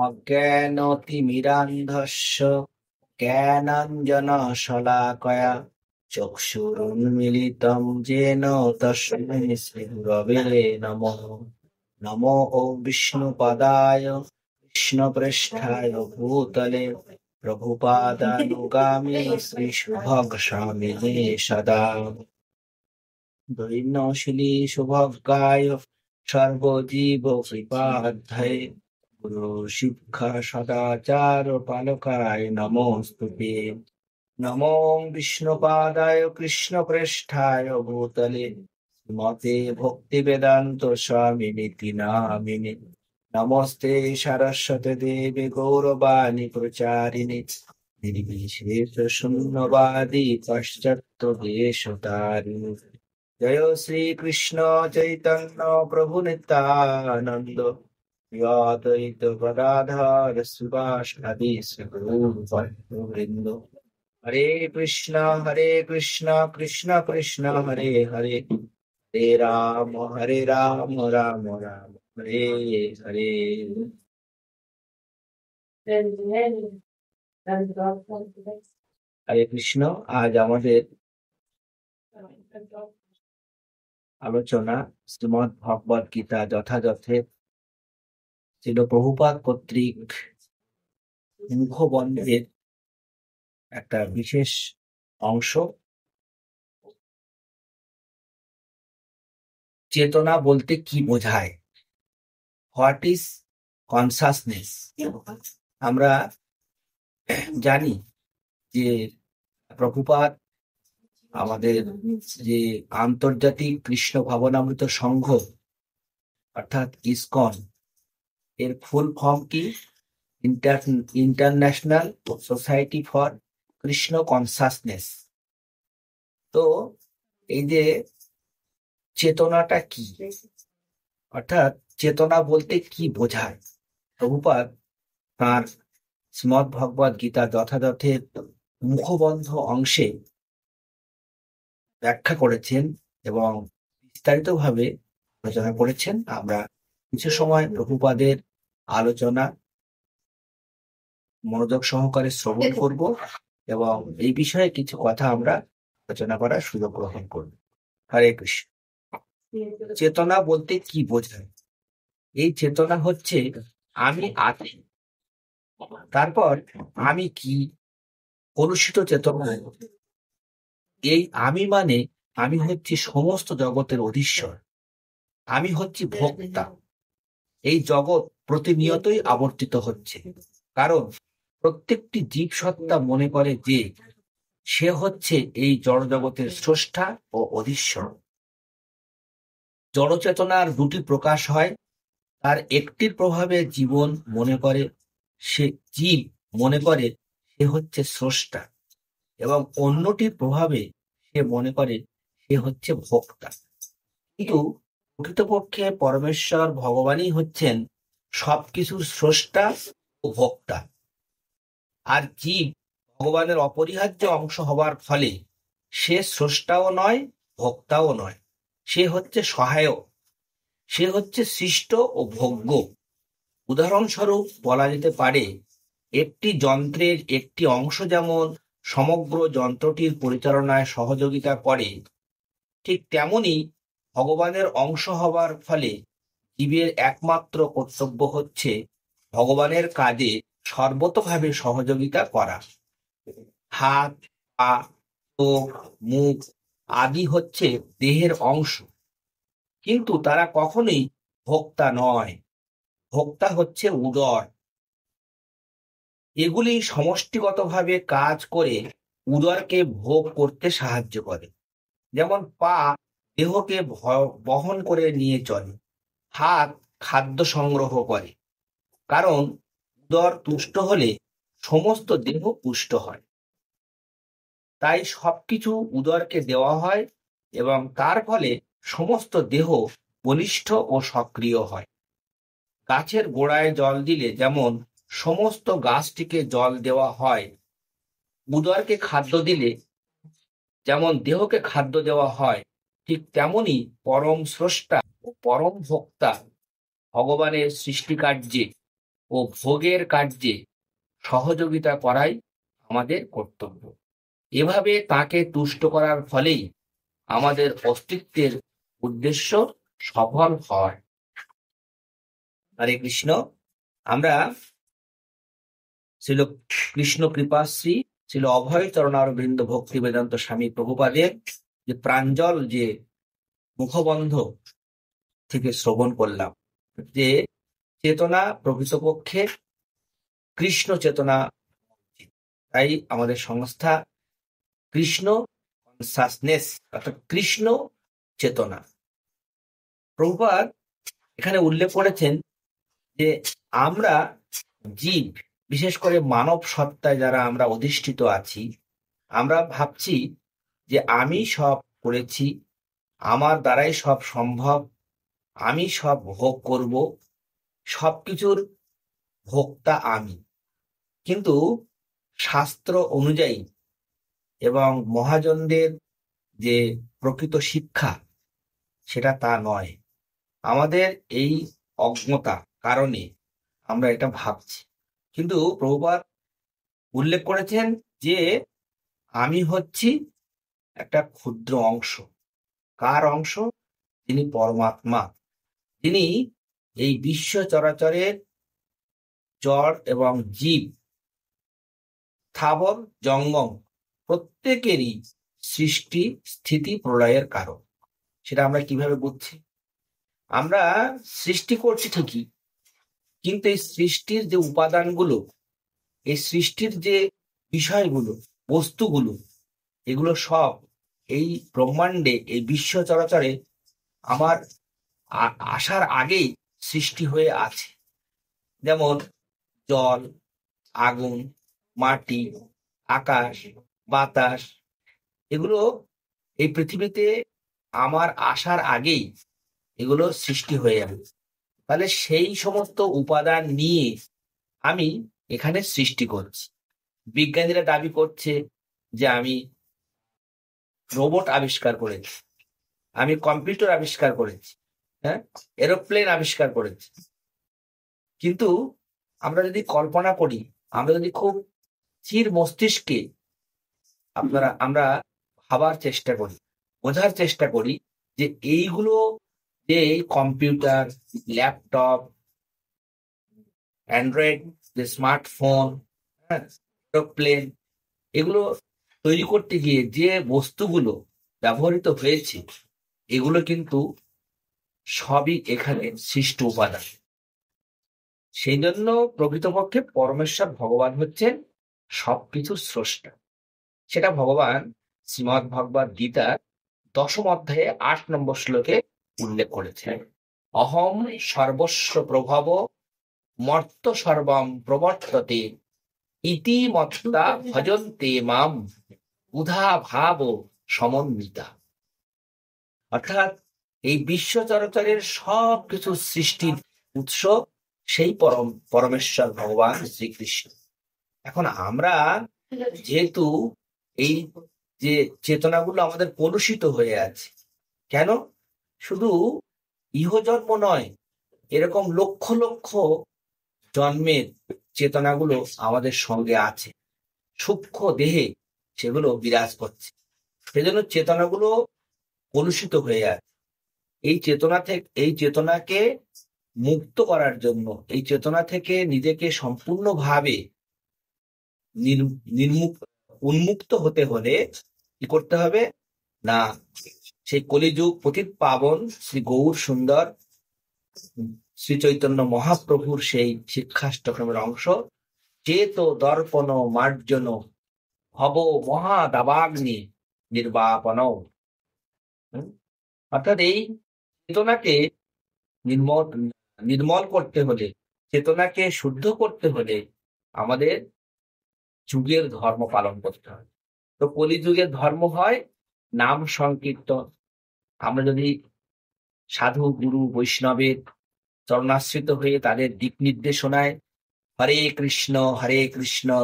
অজ্ঞানতিমিরান্ধস্য জ্ঞানাঞ্জনশলাকয়া চক্ষুরুন্মিলিतं येन তস্मै শ্রীগুরবে নমঃ। নমো বিষ্ণুপদায় কৃষ্ণপ্রেষ্ঠায় ভূতলে প্রভুপাদানুগামী শ্রীশুভগস্বামিনে সদা। দৈন্যশীলী শুভজ্ঞায় সর্বজীবকৃপাধ্যায়ে গুরু শিক্ষা সদাচার পালকায় নমোস্তুতে। নমো বিষ্ণুপাদায় কৃষ্ণপ্রেষ্ঠায় ভূতলে শ্রীমতে ভক্তিবেদান্ত স্বামিনিতি নামিনে। নমস্তে সরস্বতী দেবী গৌরবাণী প্রচারিণে নির্বিশেষ শূন্যবাদী পাশ্চাত্য দেশতারিণে। জয় শ্রীকৃষ্ণ চৈতন্য প্রভু নিত্যানন্দ শ্রী অদ্বৈত গদাধর শ্রীবাসাদি শ্রীগুরুবৃন্দ। হরে কৃষ্ণ কৃষ্ণ কৃষ্ণ হরে হরে, হরে রাম রাম রাম হরে হরে। হরে কৃষ্ণ। আজ আমাদের আলোচনা শ্রীমদ্ ভগবদ গীতা যথাযথে ছিল প্রভুপাদ কর্তৃক মুখবন্ধের একটা বিশেষ অংশ। চেতনা বলতে কি বোঝায়, হোয়াট ইজ কনসাসনেস। আমরা জানি যে প্রভুপাদ আমাদের যে আন্তর্জাতিক কৃষ্ণ ভাবনামৃত সংঘ অর্থাৎ ইসকন, এর ফুল ফর্ম কি? International society for Krishna consciousness. তো এই যে চেতনাটা কি, অর্থাৎ চেতনা বলতে কি বোঝায়, প্রভুপাদ তাঁর শ্রীমদ্ ভগবদ গীতা যথাযথের মুখবন্ধ অংশে ব্যাখ্যা করেছেন এবং বিস্তারিতভাবে আলোচনা করেছেন। আমরা কিছু সময় প্রভুপাদের আলোচনা মনোযোগ সহকারে শ্রবণ করব এবং এই বিষয়ে কিছু কথা আমরা আলোচনা করার সুযোগ গ্রহণ করব। হরে কৃষ্ণ। চেতনা বলতে কি বোঝায়? এই চেতনা হচ্ছে আমি আছি, তারপর আমি কি কলুষিত চেতনা। এই আমি মানে আমি হচ্ছি সমস্ত জগতের অধীশ্বর, আমি হচ্ছি ভোক্তা। এই জগৎ প্রতিনিয়তই আবর্তিত হচ্ছে, কারণ প্রত্যেকটি জীব সত্তা মনে করে যে সে হচ্ছে এই জড় জগতের স্রষ্টা ও অধীশ্বর। জড়চেতনার দুটি প্রকাশ হয়, তার একটির প্রভাবে জীবন মনে করে জীব মনে করে সে হচ্ছে স্রষ্টা, এবং অন্যটির প্রভাবে সে মনে করে সে হচ্ছে ভোক্তা। কিন্তু প্রকৃতপক্ষে পরমেশ্বর ভগবানই হচ্ছেন সবকিছুর স্রষ্টা ও ভোক্তা। আর জীব ভগবানের অপরিহার্য অংশ হবার ফলে সে স্রষ্টাও নয়, ভোক্তাও নয়, সে হচ্ছে সহায়ক, সে হচ্ছে সৃষ্ট ও ভোগ্য। উদাহরণস্বরূপ বলা যেতে পারে, একটি যন্ত্রের একটি অংশ যেমন সমগ্র যন্ত্রটির পরিচালনায় সহযোগিতা করে, ঠিক তেমনি ভগবানের অংশ হবার ফলে জীবের একমাত্র কর্তব্য হচ্ছে ভগবানের কাজে সর্বতোভাবে সহযোগিতা করা। হাত, পা, চোখ, মুখ আদি হচ্ছে দেহের অংশ, কিন্তু তারা কখনোই ভোক্তা নয়। ভোক্তা হচ্ছে উদর। এগুলি সমষ্টিগতভাবে কাজ করে উদরকে ভোগ করতে সাহায্য করে। যেমন পা দেহকে বহন করে নিয়ে চলে, হাত খাদ্য সংগ্রহ করে, কারণ উদর তুষ্ট হলে সমস্ত দেহ পুষ্ট হয়। তাই সবকিছু উদরকে দেওয়া হয় এবং তার ফলে সমস্ত দেহ বলিষ্ঠ ও সক্রিয় হয়। গাছের গোড়ায় জল দিলে যেমন সমস্ত গাছটিকে জল দেওয়া হয়, উদরকে খাদ্য দিলে যেমন দেহকে খাদ্য দেওয়া হয়, ঠিক তেমনি পরম স্রষ্টা ও পরম ভোক্তা ভগবানের সৃষ্টিকার্যে ও ভোগের কার্যে সহযোগিতা করাই আমাদের কর্তব্য। এভাবে তাকে তুষ্ট করার ফলেই আমাদের অস্তিত্বের উদ্দেশ্য সফল হয়। হরে কৃষ্ণ। আমরা ছিল কৃষ্ণ কৃপাশ্রী ছিল অভয় চরণারবিন্দ ভক্তি বেদান্ত স্বামী প্রভুপাদের যে প্রাঞ্জল যে মুখবন্ধ থেকে শ্রবণ করলাম যে চেতনা প্রকৃতপক্ষে কৃষ্ণ চেতনা। তাই আমাদের সংস্থা কৃষ্ণ কনসাসনেস অর্থাৎ কৃষ্ণ চেতনা। প্রভুপাদ এখানে উল্লেখ করেছেন যে আমরা জীব, বিশেষ করে মানব সত্তায় যারা আমরা অধিষ্ঠিত আছি, আমরা ভাবছি যে আমি সব করেছি, আমার দ্বারাই সব সম্ভব, আমি সব ভোগ করব, সবকিছুর ভোক্তা আমি। কিন্তু শাস্ত্র অনুযায়ী এবং মহাজনদের যে প্রকৃত শিক্ষা সেটা তা নয়। আমাদের এই অজ্ঞতা কারণে আমরা এটা ভাবছি। কিন্তু প্রভুপাদ উল্লেখ করেছেন যে আমি হচ্ছি একটা ক্ষুদ্র অংশ। কার অংশ? তিনি পরমাত্মা। তিনি এই বিশ্ব চরাচরের জড় এবং জীব, স্থাবর জঙ্গম প্রত্যেকেরই সৃষ্টি স্থিতি প্রলয়ের কারণ। সেটা আমরা কিভাবে বুঝছি? আমরা সৃষ্টি করছি ঠিকই, কিন্তু এই সৃষ্টির যে উপাদানগুলো, এই সৃষ্টির যে বিষয়গুলো, বস্তুগুলো, এগুলো সব এই ব্রহ্মাণ্ডে, এই বিশ্ব চরাচরে আমার আসার আগেই সৃষ্টি হয়ে আছে। যেমন জল, আগুন, মাটি, আকাশ, বাতাস, এগুলো এই পৃথিবীতে আমার আসার আগেই এগুলো সৃষ্টি হয়ে যাবে। তাহলে সেই সমস্ত উপাদান নিয়ে আমি এখানে সৃষ্টি করছি। বিজ্ঞানীরা দাবি করছে যে আমি রোবট আবিষ্কার করেছি, আমি কম্পিউটার আবিষ্কার করেছি, হ্যাঁ, এরোপ্লেন আবিষ্কার করেছি। কিন্তু আমরা যদি কল্পনা করি, আমরা যদি খুব চির মস্তিষ্কে আমরা ভাবার চেষ্টা করি, বোঝার চেষ্টা করি যে এইগুলো, যে কম্পিউটার, ল্যাপটপ, অ্যান্ড্রয়েড, যে স্মার্টফোন, হ্যাঁ, এরোপ্লেন, এগুলো তৈরি করতে গিয়ে যে বস্তুগুলো ব্যবহৃত হয়েছে, এগুলো কিন্তু সবই এখানে সৃষ্ট উপাদান। সেই জন্য প্রকৃতপক্ষে পরমেশ্বর ভগবান হচ্ছেন সবকিছুর স্রষ্টা। সেটা ভগবান শ্রীমদ্ ভগবদ্ গীতার 10ম অধ্যায়ে 8 নম্বর শ্লোকে উল্লেখ করেছেন। অহম সর্বস্ব প্রভব মর্ত সর্বম প্রবর্ততে ইতি মত্তা ভজন্তে মাম উধা ভাব সমন্বিতা। অর্থাৎ এই বিশ্ব চরাচরের সব কিছু সৃষ্টির উৎস সেই পরমেশ্বর ভগবান শ্রীকৃষ্ণ। এখন আমরা যেহেতু এই যে চেতনাগুলো আমাদের কলুষিত হয়ে আছে, কেন? শুধু ইহজন্ম নয়, এরকম লক্ষ লক্ষ জন্মের চেতনাগুলো আমাদের সঙ্গে আছে, সূক্ষ্ম দেহে সেগুলো বিরাজ করছে। সেজন্য চেতনাগুলো কলুষিত হয়ে আছে। এই চেতনাকে মুক্ত করার জন্য, এই চেতনা থেকে নিজেকে সম্পূর্ণভাবে উন্মুক্ত হতে হলে কি করতে হবে না, সেই কলিযুগ পতিত পাবন শ্রী গৌর সুন্দর শ্রী চৈতন্য মহাপ্রভুর সেই শিক্ষাষ্টক্রমের অংশ চেত দর্পণ মার্জন ভব মহা দাবাগ্নি নির্বাপন। অর্থাৎ এই চেতনাকে নির্মল করতে হলে, চেতনাকে শুদ্ধ করতে হলে আমাদের যুগের ধর্ম পালন করতে হয়। তো কলিযুগের ধর্ম হয় নাম সংকীর্তন। আমরা যদি সাধু গুরু বৈষ্ণবের চরণাশ্রিত হয়ে তাদের দিক নির্দেশনায় হরে কৃষ্ণ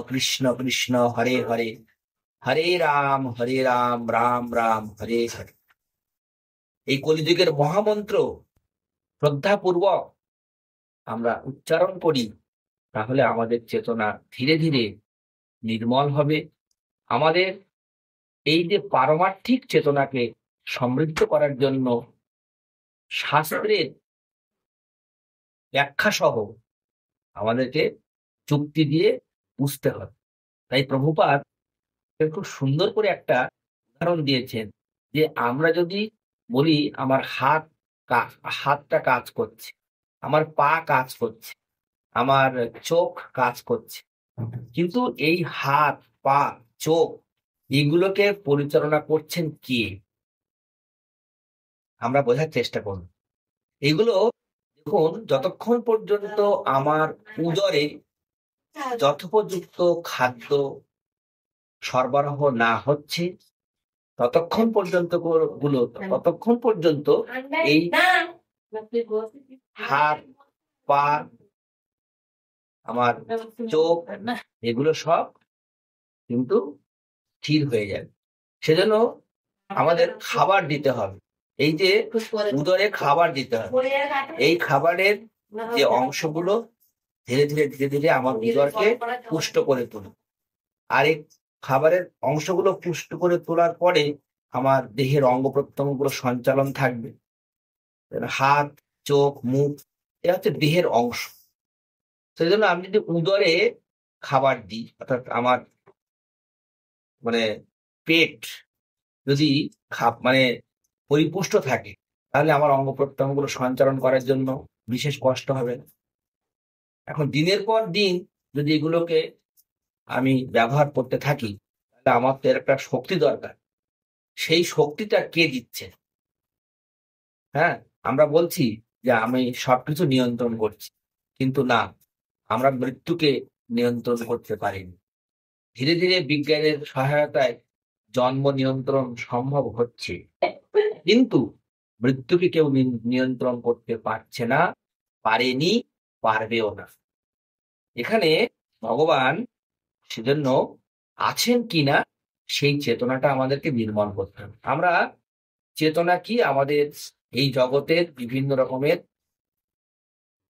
কৃষ্ণ কৃষ্ণ হরে হরে, হরে রাম রাম রাম হরে হরে, এই কলিযুগের মহামন্ত্র শ্রদ্ধাপূর্বক আমরা উচ্চারণ করি, তাহলে আমাদের চেতনা ধীরে ধীরে নির্মল হবে। আমাদের এই যে পারমার্থিক চেতনাকে সমৃদ্ধ করার জন্য শাস্ত্রের ব্যাখ্যা সহ আমাদেরকে যুক্তি দিয়ে বুঝতে হবে। তাই প্রভুপাদ খুব সুন্দর করে একটা উদাহরণ দিয়েছেন যে আমরা যদি বলি আমার হাতটা কাজ করছে, আমার পা কাজ করছে, আমার চোখ কাজ করছে, কিন্তু এই হাত, পা, চোখ এগুলোকে পরিচালনা করছেন কে? আমরা বোঝার চেষ্টা করব। এগুলো দেখুন, যতক্ষণ পর্যন্ত আমার উদরে যথোপযুক্ত খাদ্য সরবরাহ না হচ্ছে ততক্ষণ পর্যন্ত এই হাত, পা, আমার চোখ এগুলো সব কিন্তু স্থির হয়ে যাবে। সেজন্য আমাদের খাবার দিতে হবে। এই যে উদরে খাবার দিতে হবে, এই খাবারের যে অংশগুলো ধীরে ধীরে ধীরে ধীরে আমার উদরকে পুষ্ট করে তোলে। আর এই খাবারের অংশগুলো পুষ্ট করে তোলার পরে আমার দেহের অঙ্গ প্রত্যঙ্গ গুলো সঞ্চালন থাকবে। হাত, চোখ, মুখ এটা হচ্ছে দেহের অংশ। সেই জন্য আমি যদি উদরে খাবার দিই, অর্থাৎ আমার মানে পেট যদি পরিপুষ্ট থাকে, তাহলে আমার অঙ্গ প্রত্যঙ্গ গুলো সঞ্চালন করার জন্য বিশেষ কষ্ট হবে না। এখন দিনের পর দিন যদি এগুলোকে আমি ব্যবহার করতে থাকি, তাহলে আমার তো এর একটা শক্তি দরকার। সেই শক্তিটা কে দিচ্ছে? হ্যাঁ, আমরা বলছি যে আমি সবকিছু নিয়ন্ত্রণ করছি, কিন্তু না, আমরা মৃত্যুকে নিয়ন্ত্রণ করতে পারিনি। ধীরে ধীরে বিজ্ঞানের সহায়তায় জন্ম নিয়ন্ত্রণ সম্ভব হচ্ছে, কিন্তু মৃত্যুকে কেউ নিয়ন্ত্রণ করতে পারছে না, পারেনি, পারবেও না। এখানে ভগবান সেজন্য আছেন কিনা সেই চেতনাটা আমাদেরকে নির্মাণ করতে হবে। আমরা চেতনা কি? আমাদের এই জগতের বিভিন্ন রকমের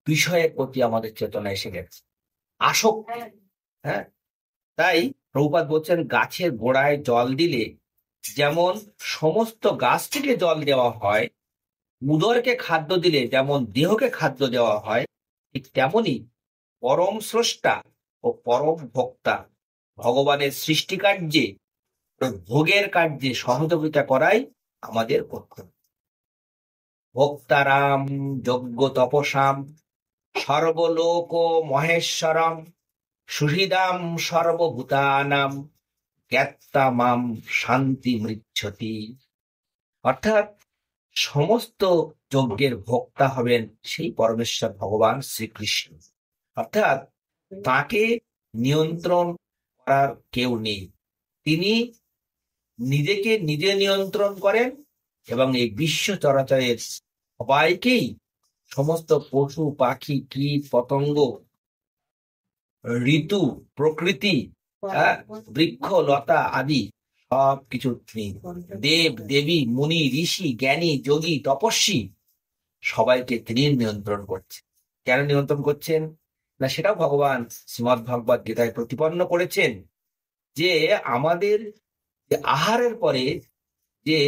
বিষয়ের প্রতি আমাদের চেতনা এসে গেছে, আসক্তি। হ্যাঁ, তাই প্রভুপাদ বলছেন গাছের গোড়ায় জল দিলে যেমন সমস্ত গাছটিকে জল দেওয়া হয়, উদরকে খাদ্য দিলে যেমন দেহকে খাদ্য দেওয়া হয়, ঠিক তেমনি পরম স্রষ্টা ও পরম ভোক্তা ভগবানের সৃষ্টি কার্যে ও ভোগের কার্যে সহযোগিতা করাই আমাদের কর্তব্য। ভোক্তারাম যজ্ঞ তপসাম সর্বলোক মহেশ্বরম সুহৃদাম সর্বভূতানাম জ্ঞাত্তা মাম শান্তি মৃচ্ছতি। অর্থাৎ সমস্ত যজ্ঞের ভোক্তা হবেন সেই পরমেশ্বর ভগবান শ্রীকৃষ্ণ। অর্থাৎ তাকে নিয়ন্ত্রণ করার কেউ নেই। তিনি নিজেকে নিজে নিয়ন্ত্রণ করেন এবং এই বিশ্ব চরাচরের সবাইকেই, সমস্ত পশু পাখি কীট পতঙ্গ, ঋতু, প্রকৃতি, বৃক্ষ লতা আদি সব কিছু দেব দেবী, মুনি, ঋষি, জ্ঞানী, যোগী, তপস্বী সবাইকে তিনি নিয়ন্ত্রণ করছেন। কেন নিয়ন্ত্রণ করছেন না, সেটাও ভগবান শ্রীমদ্ ভগবদ গীতায় প্রতিপন্ন করেছেন যে আমাদের যে আহারের পরে যে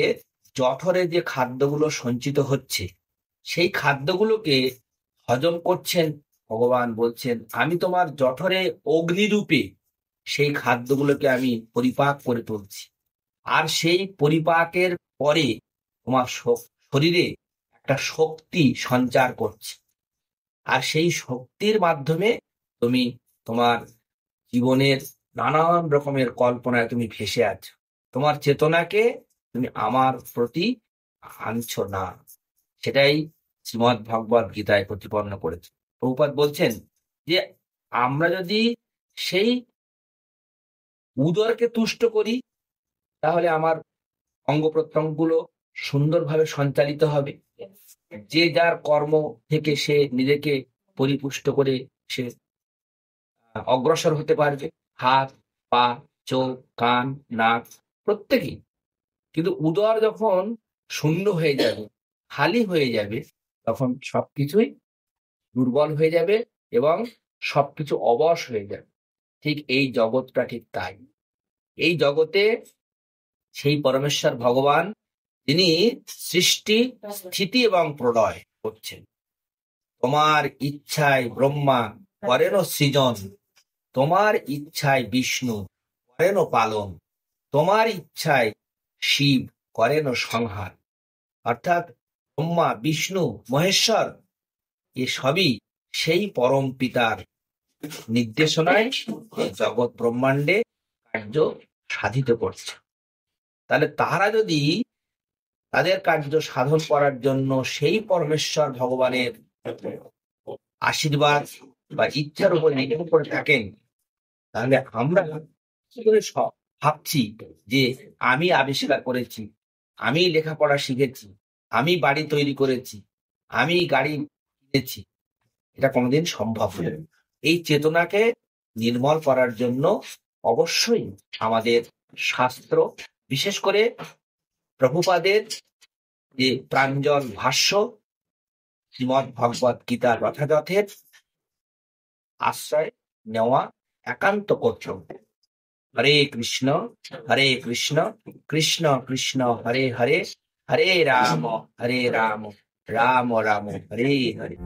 জঠরে যে খাদ্যগুলো সঞ্চিত হচ্ছে, সেই খাদ্যগুলোকে হজম করছেন ভগবান। বলছেন আমি তোমার জঠরে অগ্নিরূপে সেই খাদ্যগুলোকে আমি পরিপাক করে তুলছি, আর সেই পরিপাকের পরে তোমার শরীরে একটা শক্তি সঞ্চার করছে, আর সেই শক্তির মাধ্যমে তুমি তোমার জীবনের নানান রকমের কল্পনায় তুমি ভেসে আছো। তোমার চেতনাকে তুমি আমার প্রতি আনছো না। সেটাই শ্রীমদ্ ভগবদ গীতায় প্রতিপন্ন করেছে। প্রভুপাদ বলছেন যে আমরা যদি সেই উদরকে তুষ্ট করি, তাহলে আমার অঙ্গ প্রত্যঙ্গগুলো সুন্দরভাবে সঞ্চালিত হবে। যে যার কর্ম থেকে সে নিজেকে পরিপুষ্ট করে সে অগ্রসর হতে পারবে, হাত, পা, চোখ, কান, নাক প্রত্যেকেই। কিন্তু উদর যখন শূন্য হয়ে যাবে, খালি হয়ে যাবে, তখন সবকিছুই দুর্বল হয়ে যাবে এবং সবকিছু অবশ হয়ে যায়। ঠিক এই জগৎটা ঠিক তাই। এই জগতে সেই পরমেশ্বর ভগবান, তিনি সৃষ্টি, স্থিতি এবং প্রলয় করছেন। তোমার ইচ্ছায় ব্রহ্মা করেন সৃজন, তোমার ইচ্ছায় বিষ্ণু করেন পালন, তোমার ইচ্ছায় শিব করেন সংহার। অর্থাৎ ব্রহ্মা, বিষ্ণু, মহেশ্বর এ সবই সেই পরম পিতার নির্দেশনায় জগৎ ব্রহ্মাণ্ডে কার্য সাধিত করছে। তাহলে তারা যদি তাদের কার্য সাধন করার জন্য সেই পরমেশ্বর ভগবানের আশীর্বাদ বা ইচ্ছার উপর নির্ভর করে থাকেন, তাহলে আমরা কি করে ভাবছি যে আমি আবিষ্কার করেছি, আমি লেখাপড়া শিখেছি, আমি বাড়ি তৈরি করেছি, আমি গাড়ি কিনেছি, এটা কোনোদিন সম্ভব নয়। এই চেতনাকে নির্মল করার জন্য অবশ্যই আমাদের শাস্ত্র, বিশেষ করে প্রভুপাদের যে প্রাঞ্জল ভাষ্য শ্রীমদ্ ভগবত গীতার যথাযথের আশ্রয় নেওয়া একান্ত কর্তব্য। হরে কৃষ্ণ কৃষ্ণ কৃষ্ণ হরে হরে, হরে রাম রাম রাম হরে হরে।